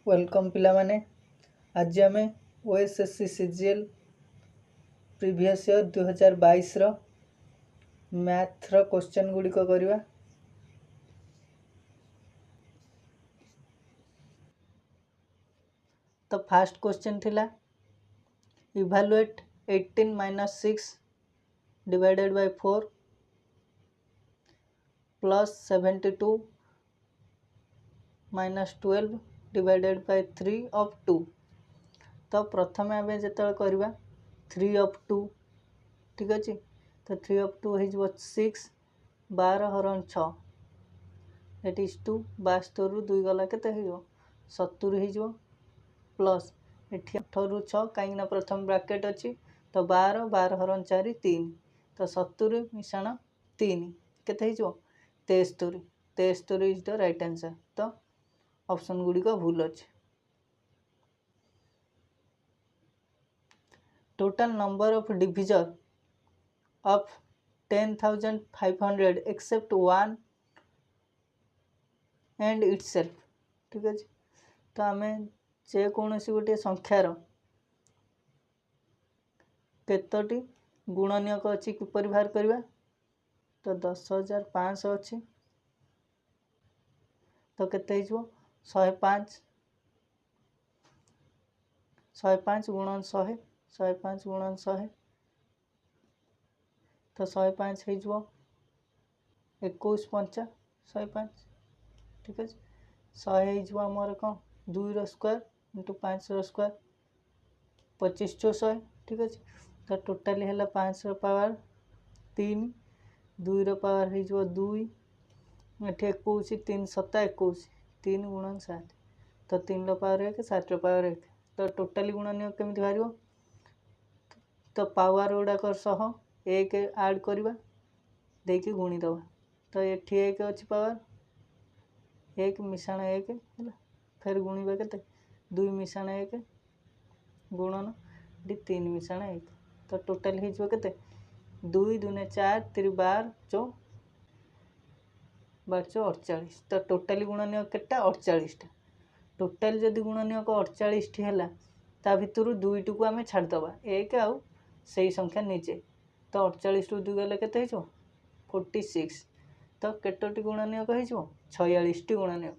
Welcome पिलामाने आज आम OSSC CGL previous year 2022 रो math रो question गुड़िक करवा। तो फास्ट क्वेश्चन थिला evaluate 18 - 6 divided by 4 plus 72 - 12 divided by 3 of 2। तो प्रथम आम जो करवा 3 ऑफ 2 ठीक अच्छे। तो 3 ऑफ 2 हो 6 12 हरण 6 एट इज टू 72 रु 2 गला के 70 हो प्लस एटी 8 रु 6 कहीं प्रथम ब्राकेट अच्छी तो 12 12 हरण 4 3 तो 70 मिशाण 3 के 73 73 इज द राइट आंसर। तो ऑप्शन गुड़िक भूल अच्छे। Total number of division of 10,500 except one and itself ठीक अच्छे। तो आम जेकोसी गोटे संख्यार केतोटी गुणनीयक अच्छी किपर बाहर करवा। तो 10,500 अच्छी तो केते 105 105 गुणन 100 105 गुणन 100 तो 105 हो 21 पंचा 105 ठीक है। 100 हो आमर कौन 2 रो स्क्वायर इंटू 5 रो स्क्वायर 25 × 100 ठीक अच्छे। तो टोटाली है 5 रो पावर 3 2 रो पावर हो 2 एटी 21 3 7 21 3 गुणन 7 तो 3 रो पावर 1 7 रो पावर 1 तो टोटाली गुणनीय केमी बाहर। तो पावर गुड़ाक सह 1 ऐड करवा देखिए गुणीदबा। तो ये 1 अच्छी पावर 1 मिशाण 1 है फिर गुणवा के 2 मिशाण 1 गुणन 3 मिशाण 1 तो टोटाल हो 2 2 4 3 12 4 48 तो टोटाली गुणनीय केटा 48टा। टोटाल जदि गुणनीयक 48 है ता भितर 2 को आम छाड़दबा 1 आउ से संख्या निजे तो 48 रु 2 गले के 46 तो केतोटी गुणनीयक हो 46 T गुणनीयक।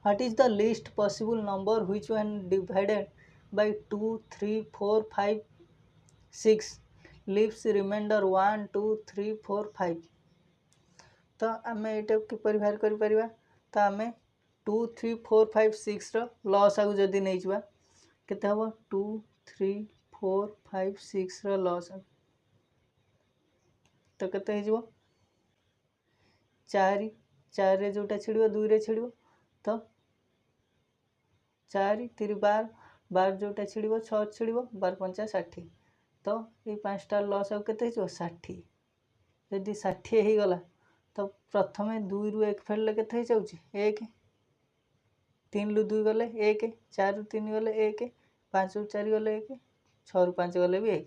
What is the least possible number which when divided by 2 3 4 5 6 leaves remainder 1 2 3 4 5। तो आम ये किपर बाहर कर तो आम 2 3 4 5 6 लॉस आगु जदि नहीं जावा केते हम 2 3 4 5 6 लॉस तो केते हो 4 4 रे जोटा छिड़ो 2 रे छिड़ो तो 4 3 12 12 जोटा छिड़ो 6 छिड़ो 12 5 60 तो ये 5टा लॉस आउ केते 60 यदि 60 हो गला तो प्रथम 2 रु 1 फेरले केते हो 1 3 रु 2 गले 1 4 रु 3 गले 1 5 रु 4 गले 1 6 रु 5 गले भी 1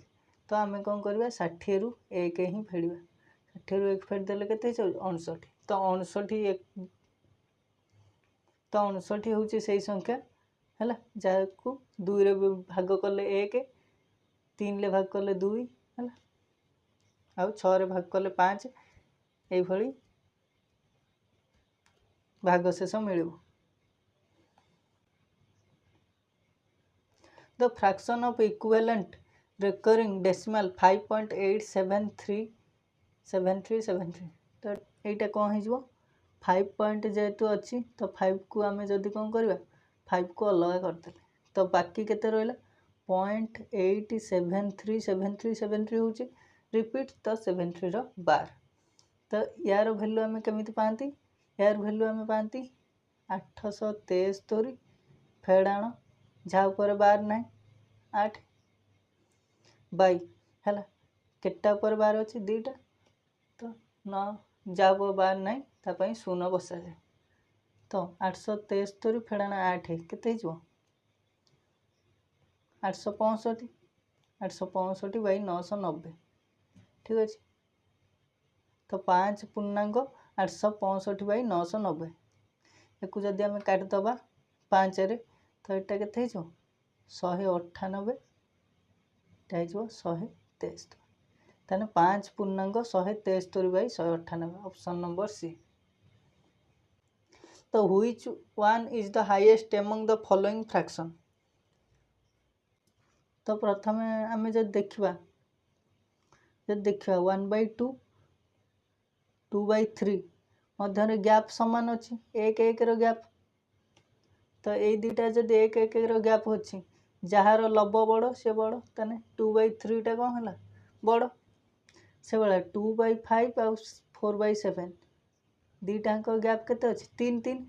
तो आम कौन करवा 60 रु 1 ही फेड़ा 60 रु 1 फेरदेले केते 59 तो 59 तो 59 हूँ से संख्या है जहाँ को 2 रे भाग कले 1 3 रे भाग कले 2 है आउ 6 रे भाग कले 5 ये भागशेष मिल। The fraction of equivalent recurring decimal 5.8737373 तो यहाँ कौन हो 5 पॉइंट जेहेतु अच्छी तो 5 को आम जदि कौन करवा 5 को अलग करदे तो बाकी केते रहा 0.8737373 हूँ रिपीट तो 73 बार तो यार भैल्यू आम केमी पाती यार भैल्यू आम पाती 873 फेड़ाण जहाँ पर बार ना 8 बाई है केटा पर बार अच्छी 2टा तो 9 जहाँ पर बार ना तापाई 0 बसा जाए तो 873 फेड़ाण 8 केते 865 865 बाई 990 ठीक अच्छे। तो 5 पूर्णांक 865 बाई 990 एकु जदि आम काटिदेबा 5 रे तो यहाँ के 198 हो 173 ताने 5 पूर्णांक 173 बाई 198 ऑप्शन नंबर सी। तो which one is the highest among the following fraction. तो प्रथम आम जब देखा 1/2 2/3 मध्य गैप सामान अच्छी 1 रो गैप तो ये दुटा जब 1 रो गैप अच्छी जार लब बड़ से बड़ ताने 2/3 टा कौन है बड़ से भाया 2/5 आ 4/7 दुटाक गैप के 3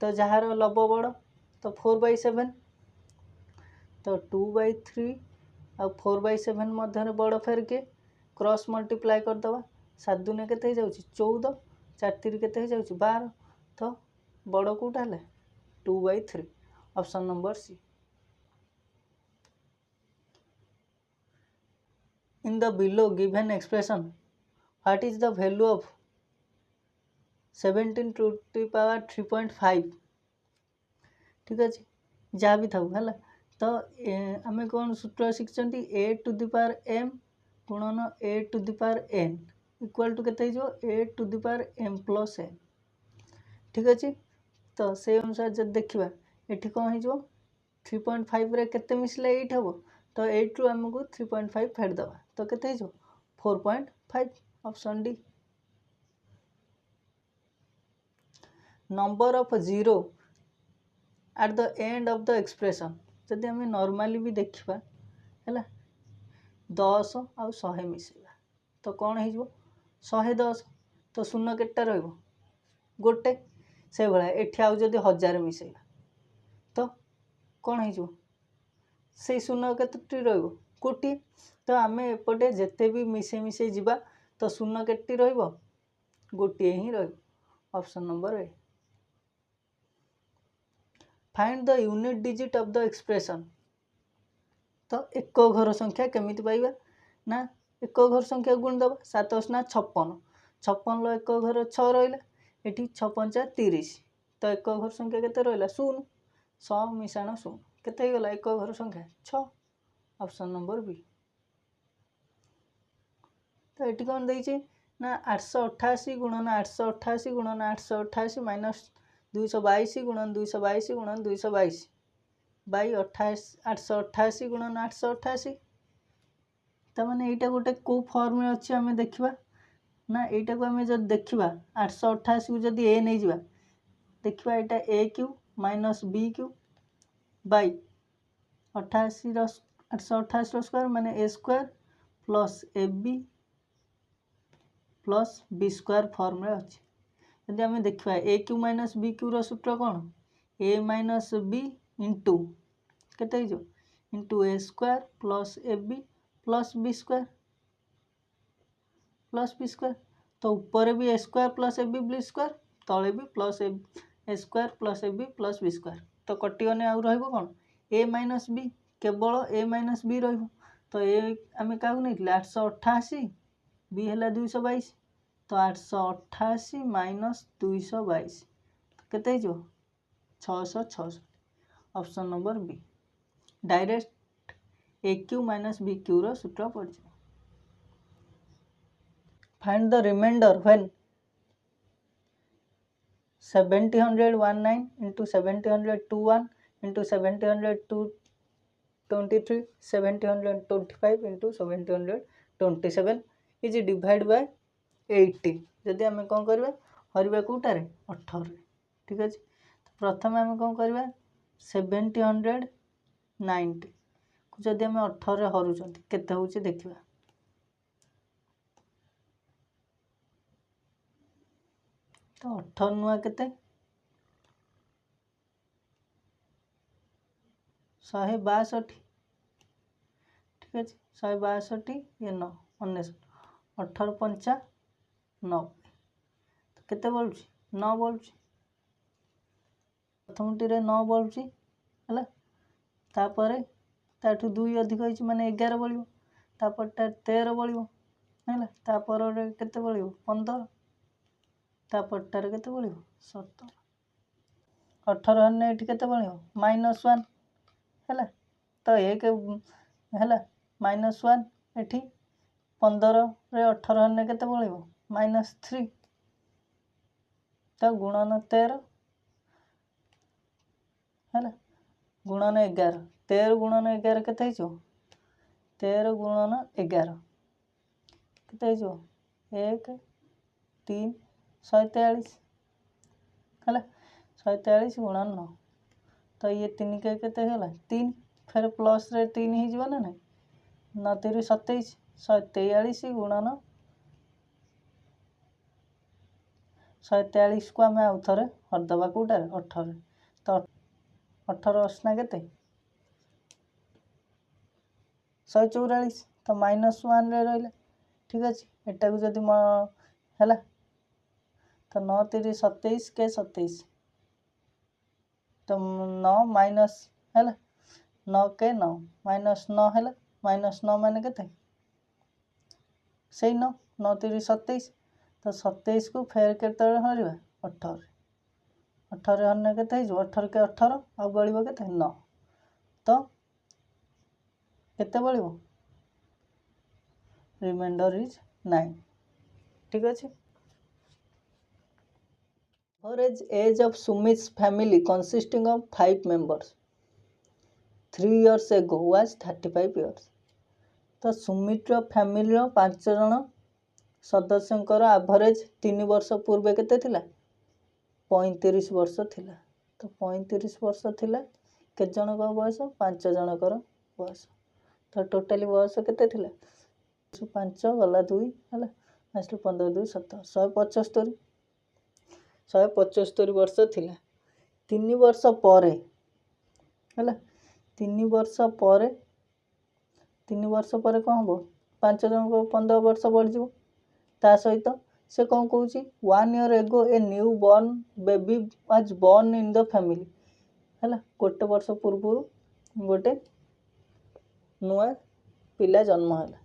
तो जार लब बड़ तो 4/7 तो 2/3 आ 4/7 मध्य बड़ फेर के क्रॉस मल्टीप्लाई करदे 7 दूने के 14 4 3 के 12 तो बड़ कौटा है 2/3 option number C. In the below given expression, what is the value of 17 to the power 3.5? ठीक अच्छे जहाँ भी था है तो आम कौन सूत्र शिखी a to the power m गुणन a to the power n equal to के a to the power m plus n ठीक अच्छे तो से अनुसार जब देखा ये कौन हो 3.5 रे केते मिसले 8 हम तो 8 रु आमको 3.5 फेरदेवा तो के 4.5 option D. Number of zero at the end of the expression जदि आम नॉर्मली भी देखा है 10 आ 100 मिसेगा तो कौन हो 110 तो शून्य केटा रोटे से भाया एटी आउ जदि 1000 मिसेगा तो कौन हो से शून्य के रोटे तो आम एपटे जिते भी मिसे मिसे जीवा तो शून्य के रोटे ही option number A. Find the unit digit of the expression. तो एक घर संख्या केमी पाइबा ना एक घर संख्या गुणिदेव 7 56 56 एक घर 6 रहा ये 6 5 30 तो एक घर संख्या के रहा 0 100 मिशाण 0 केते गला एक घर संख्या 6 ऑप्शन नंबर बी। तो ये कौन देती ना 888 गुणन 888 गुणन 888 माइनस 222 गुणन 222 गुणन 222 बाई 888 गुणन 888 तो मैंने यहाँ गोटे कौ फर्म में अच्छे आम देखा ना यहाँ को आम जब देखा 888 को जब ए नहीं जा देखा यहाँ A Q minus B cube by 88 888 square माने A square plus A B plus B square form रे अच्छे जब आम देखा A Q minus B cube सूत्र कौन ए माइनस बी इंटू केते into A square plus A B plus B square तो ऊपर भी A square plus A B square तले भी plus A square plus A B plus B square तो कटिगने आउ रहिबो कौन ए माइनस बी केवल ए माइनस बी रहिबो तो ए आम क्या नहीं 888 बी है 222 तो 888 माइनस 222 केते 666 option number B direct A Q minus B Q रो सूत्र पड़। Find the remainder when 70/119 into 70/21 into 70/223 70/25 into 70/27 is divided by 80 जदि आम कौन करवा हरवा कौटार 18 ठीक अच्छे तो प्रथम आम कौन करवा 70/190 जदि आम 18 हरुँच केते होची देखिबा तो 18 नुआ केते 162 ठीक अच्छे 162 ये 9 19 18 5 9 तो केते बोलुची 9 बोलुची प्रथम टी 9 बोलुची है तापर ताठू 2 अधिक होइची माने 11 बोलिबो तापर 13 बोलिबो है तापर केते बलिबो 15 तापरटारे केते बलिबो 17 18 हने एठी केते बलिबो -1 है तो 1 है -1 एठी 15 रे 18 हने केते बलिबो -3 तो गुणन 13 है गुणन 11 13 गुणन 11 केते हिजो 13 गुणन 11 केते हिजो 1 3 143 है 143 गुणन 9 तो ये 3 के केते होला 3 फिर प्लस रे 3 ही जीवन ना 9 3 27 143 गुणन 143 को आम आउ थे हरदबा कौटार 18 तो 18 असना केते 144 तो -1 रे रहा ठीक अच्छे एटा को जदि है तो 9 3 27 के 27 तो 9 माइनस है 9 के 9 -9 है -9 मान के से 9 9 3 27 तो 27 को फेर के हर 18 18 हर के 18 के 18 आ बड़ो के 9 तो केते बड़ो रिमाइंडर इज 9 ठीक अच्छे Average age of Sumit's family consisting of 5 members 3 years ago was 35 years. तो सुमित्र फैमिली 5 जन सदस्यंकर एवरेज 3 वर्ष पूर्वे केते थिला 35 वर्ष थिला तो 35 वर्ष थिला के जन का बयस 5 जनकर बयस तो टोटली बयस केते थिला 5 गला 2 है आसले 15 2 17 175 वर्ष थिला 3 वर्ष पर है 3 वर्ष पर 3 वर्ष पर कौन हम 5 जन को 15 वर्ष बढ़ ता सहित से कौन कौन 1 year ago a new born baby was born in the family है गोटे वर्ष पूर्व गोटे नुआ पिला जन्म है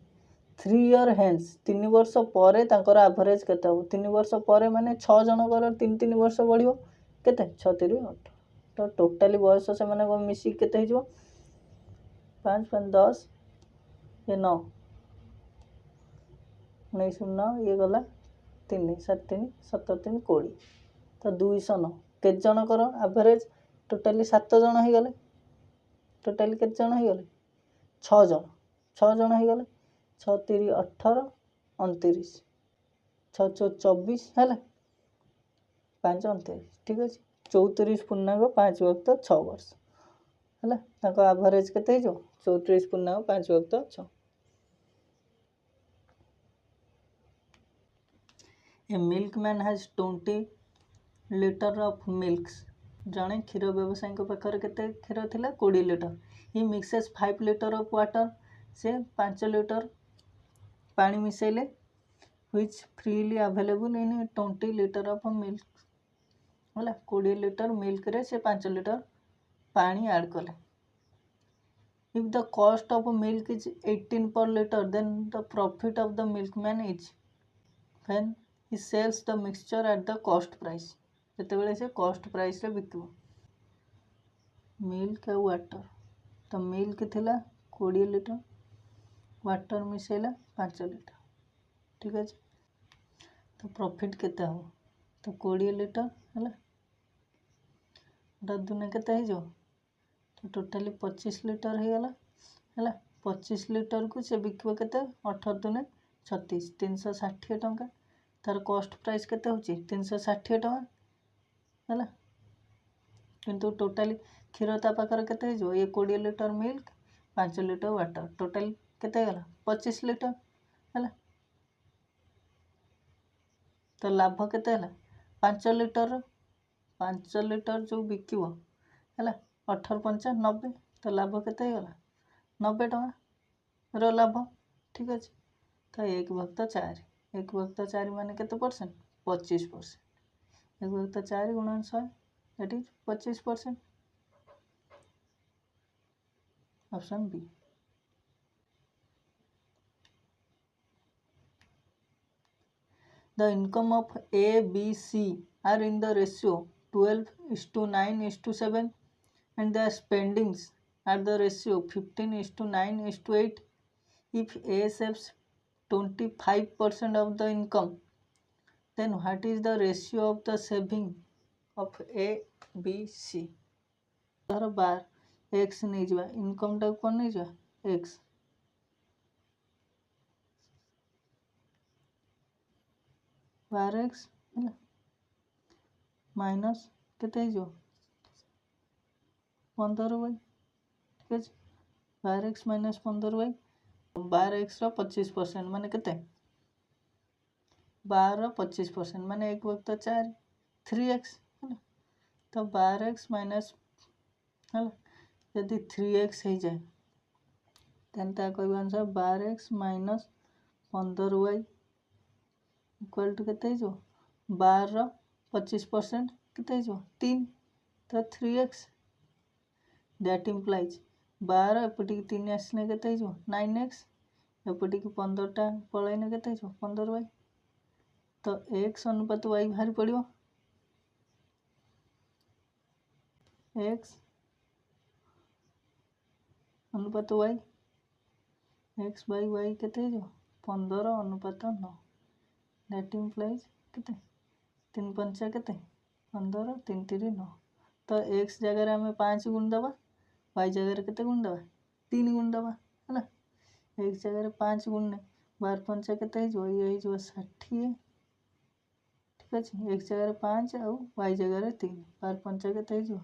3 year हेन्स 3 वर्ष पर एवरेज केते हो 3 वर्ष पर माने 6 जनकर 3 वर्ष बढ़ियो केते 6 3 8 तो टोटाली बयस से माने मिसी केते हिजो 5 5 10 ये 9 19 9 ये गला 3 7 3 7 3 20 तो 209 के जनकर एवरेज टोटाली 7 जन हो गले टोटाली के जन हो गले 6 जन हो गले 6 3 18 29 6 4 24 है 5 29 ठीक अच्छे 34 पूर्णांक 5 वक्त 6 वर्ष है एवरेज के 34 पूर्णांक 5 वक्त 6 A milkman has 20 litre of milks जड़े क्षीर व्यवसायी पाखे केते क्षीर थिला 20 लीटर ही मिक्सेस 5 लीटर ऑफ वाटर से 5 लीटर पानी मिसेले which freely available in 20 litre of milk है 20 लीटर मिल्क रे से 5 लीटर पानी ऐड कले if the cost of milk is 18 per liter then the profit of the milkman is when he sells the mixture at the cost price जेतेबेले से cost price रे बिकबो milk और water तो milk थिला 20 litre water micellar 5 litre ठीक है तो profit केते हो तो 20 लीटर है दुने केते हो तो टोटाली 25 लीटर हो गला है 25 लीटर को से बिकबो केते 18 दुने 36 360 टंका तार कॉस्ट प्राइस केते होची 360 टंका है किंतु टोटाली क्षीर ता पाखर केते हो ये 20 litre milk 5 litre water total केते गला 25 लीटर है तो लाभ केते है 5 लीटर 5 लीटर जो बिकव है 18 5 90 तो लाभ केते गला 90 टंका रो लाभ ठीक अच्छे तो 1/4 1/4 मान केते परसेंट 25% 1/4 गुणन 100 that is 25% option B The income of A, B, C are in the ratio 12:9:7 and their spendings are the ratio 15:9:8. If A saves 25% of the income, then what is the ratio of the saving of A, B, C? धर 12 x नहीं जा income type कौन नहीं जा x 12x minus केते जो 15y ठीक है 12x माइनस 15y 12x रो 25% माने केते 12 25% माने 1 वक्त 4 3x है तो 12x माइनस है यदि 3x हो जाए देन ता कोई answer 12x minus 15y equal to केते जो 12 25% केते जो 3 तो 3x दैट इंप्लाइज 12 एपटी 3 आसने केते जो 9x एपटी 15 टा पळैने केते जो 15y तो x अनुपात y बाहर पड़ियो x अनुपात y x by y केते जो 15 अनुपात 9 दैट इंप्लाइज केते 3 पंचा केते 15 3 3 9 तो x जगह हमें 5 गुण दबा y जगह केते गुण दबा 3 गुण दबा है ना x जगह 5 गुण ने 12 पंचा केते जो ये जो 60 ठीक अछि x जगह 5 और y जगह 3 12 पंचा केते जो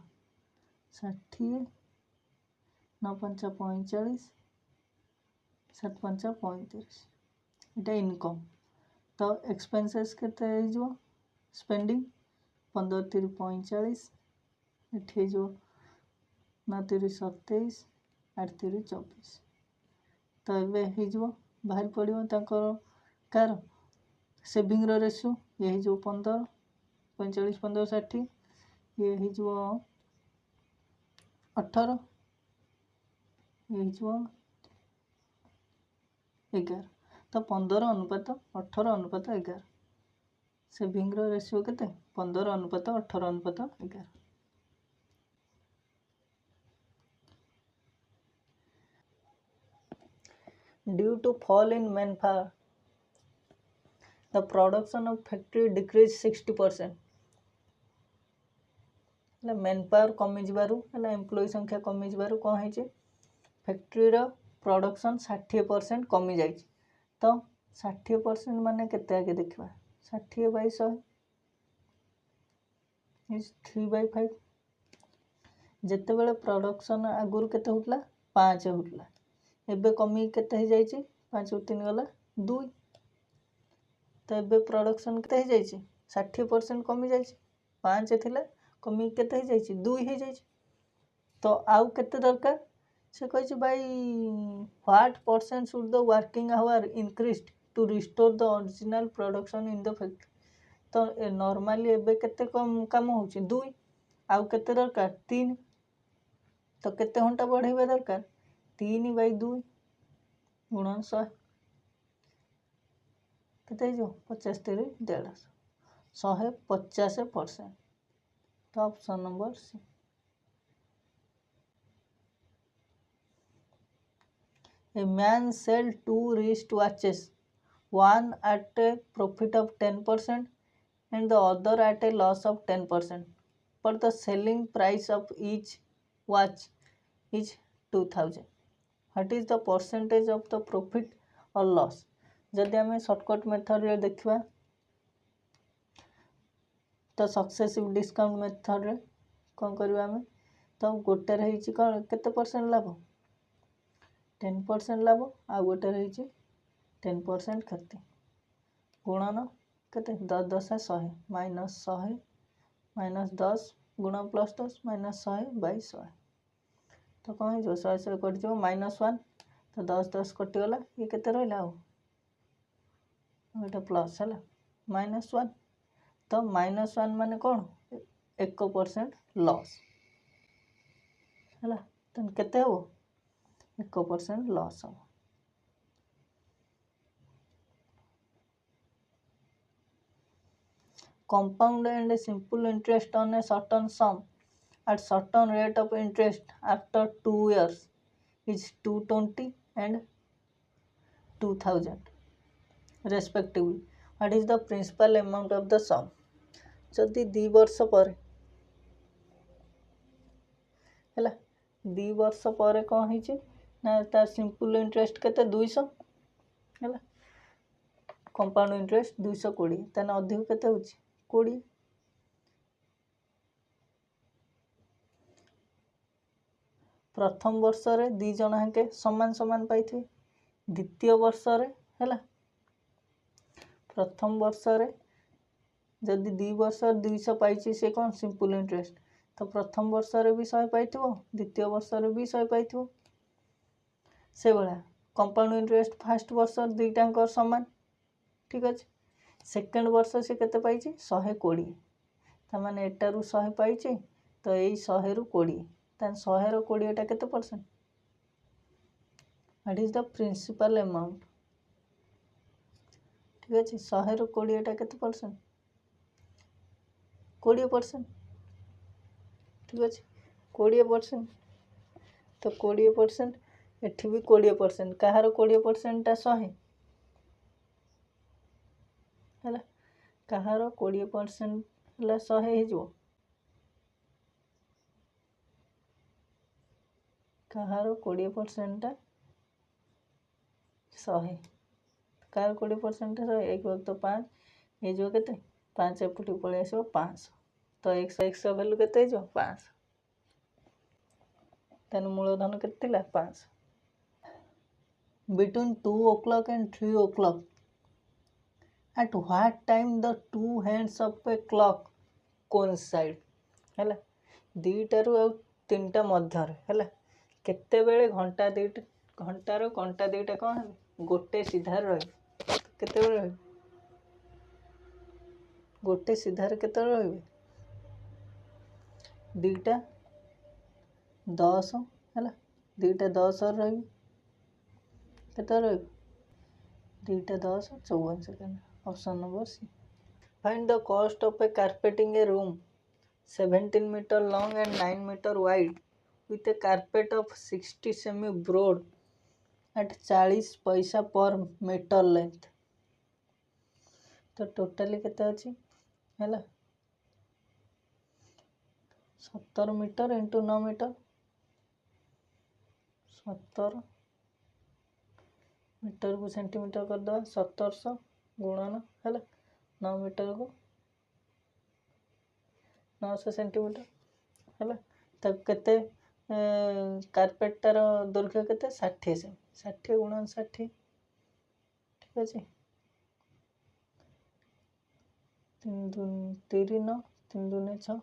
60 9 पंचा 45 7 पंचा 35 इटा इनकम तो एक्सपेंसेस केते जो स्पेंडिंग 15 3 45 एठी जो 9 3 27 8 3 24 तो एबे हे जो बाहर पड़ियो ताकर कार सेविंग रो रेशियो ये जो 15 45 15 60 ये हे जो 18 ये जो 11 तो 15 अनुपात 18 अनुपात 11 सेविंग रो रेशियो केते 15 अनुपात 18 अनुपात 11 due to fall in manpower the production of factory decreased 60% એટલે મેનપાવર કમી જવારું એટલે એમ્પ્લોય સંખ્યા કમી જવારું કોણ ହେଇଛି ଫ୍ୟାକ୍ଟ୍ରିର ପ୍ରୋଡକ୍ସନ୍ 60% କମି ଯାଇଛି ତ 60% ମାନେ କେତେ ଆगे ଦେଖିବା 60 by 100 is 3/5 ଯେତେବେଳେ ପ୍ରୋଡକ୍ସନ୍ ଆଗରୁ କେତେ ହଉଥିଲା 5 ହଉଥିଲା ଏବେ କମି କେତେ ହେଇ ଯାଇଛି 5 ରୁ 3 ଗଲା 2 तो एबे प्रोडक्शन केते हे जाइछि 60% कमी जाइछि 5 थिले कमी केते हे जाइछि 2 हे जाइछि तो आउ केते दरकार से कहिछि भाई what percent should the working hour increased to restore the original production in the factory तो नॉर्मली एबे केते कम काम होछि 2 आउ केते दरकार 3 तो केते घंटा बढ़ेबे दरकार 3/2 गुणन 100 केते जो 50 3 150 150% तो option number C A man sell 2 wrist watches one at a profit of 10% and the other at a loss of 10% but the selling price of each watch is 2000 what is the percentage of the profit or loss जदि हमें shortcut method रे देखिबा तो successive discount method रे कोन करबा हमें तो गोटे रही छी केते परसेंट लाभ 10% लाभ आ गोटे रही छी 10% क्षति गुणन केते 10 10 100 माइनस 100 माइनस 10 गुण प्लस 10 माइनस 100 बाय 100 तो कौन जो 100 100 कट जो -1 तो 10 10 कटि गला ये केते रहला एटा प्लस है -1 तो -1 माने कौन 1% लॉस है तो केते हो 1% लॉस हो compound and simple interest on a certain sum at certain rate of interest after 2 years is 220 and 2000 respectively. What is the principal amount of the sum? जदि 2 वर्ष पर है 2 वर्ष पर कौन है ना तार सिंपल इंटरेस्ट केते 200 है कंपाउंड इंटरेस्ट 220 तेना अधिक केते होची 20 प्रथम वर्ष रे 2 जण हेके समान समान पाइथि द्वितीय वर्ष रे है प्रथम वर्ष रे जदि 2 वर्ष 200 पाइछि से कौन सिंपल इंटरेस्ट तो प्रथम वर्ष रे भी 100 पाइथिबो द्वितीय वर्ष रे भी 100 पाइथिबो से बळा कंपाउंड इंटरेस्ट फर्स्ट वर्ष दुईटांकर समान ठीक अछि सेकंड वर्ष से केते पाइछि 120 त माने एटारु 100 पाइछि तो एई 100 रु 20 तन 100 रो 20 टा केते percent what is the principal amount ठीक अछि 100 रो 20 टा केते परसेंट 20% ठीक अछि 20% तो 20% एठी भी 20% कहार 20% टा 100 है कहार 20% ला 100 हे जो कहार 20% टा 100 है कहार 20% टा 100 एक वक्त तो 5 ये जो केते 5 एपटी पळे आसो 500 तो 100 वैल्यू केते जो 500 तन मूलधन केते ला 500 between 2 o'clock and 3 o'clock at what time the two hands of a clock coincide है दीटारू आ तीनटा मध्य है केते बेले घंटा दीटा घंटार कंटा दीटा कौन है गोटे सीधार रही केते बेले रही गोटे सीधार केते रही दीटा 10 है दीटा 10 रही केते रही दीटा 10 54 second option number C find the cost of a carpeting a room 17 meter long and 9 meter wide with a carpet of 60 semi broad at 40 पैसा पर मीटर लेंथ तो टोटली केते अछि हैला 17 मीटर इंटू 9 मीटर 17 मीटर को centimetre कर दो 1700 गुणन है 9 मीटर को 900 सेंटीमीटर है तब केते कार्पेटार दैर्घ्य केते 60 से 60 गुणन 60 ठीक अछि 3 2 3 9 3 2 6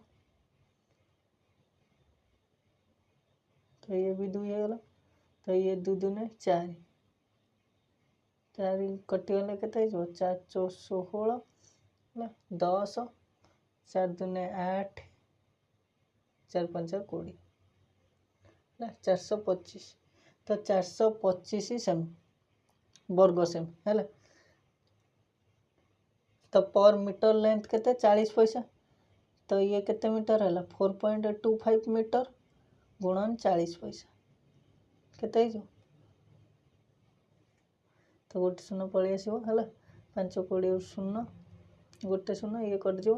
तो ये भी 2 है तो ये 2 2 4 4 कटिगले केते जो 4 4 16 10 4 2 8 4 5 20 425 तो 425 सेम वर्ग सेम है तो पर मीटर लेंथ केते 40 पैसा तो ये केते मीटर है 4.25 मीटर गुणन 40 पैसा केते जो तो गोटे शून्य पलि आसो है 5 20 शून्य गोटे शून्य ये कट जो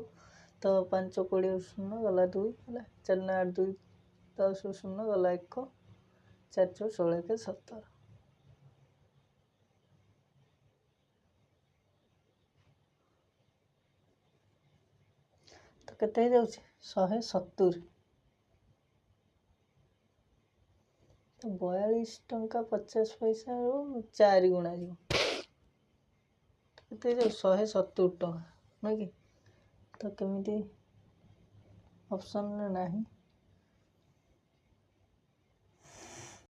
तो 5 20 शून्य गला 2 है 4 8 2 10 शून्य गला 1 4 4 16 के 17 तो केते जाउछ 170 तो 42 टंका 50 पैसा 4 गुणा जो केते जो 170 टंका नहीं कि तो केमिति ऑप्शन नहीं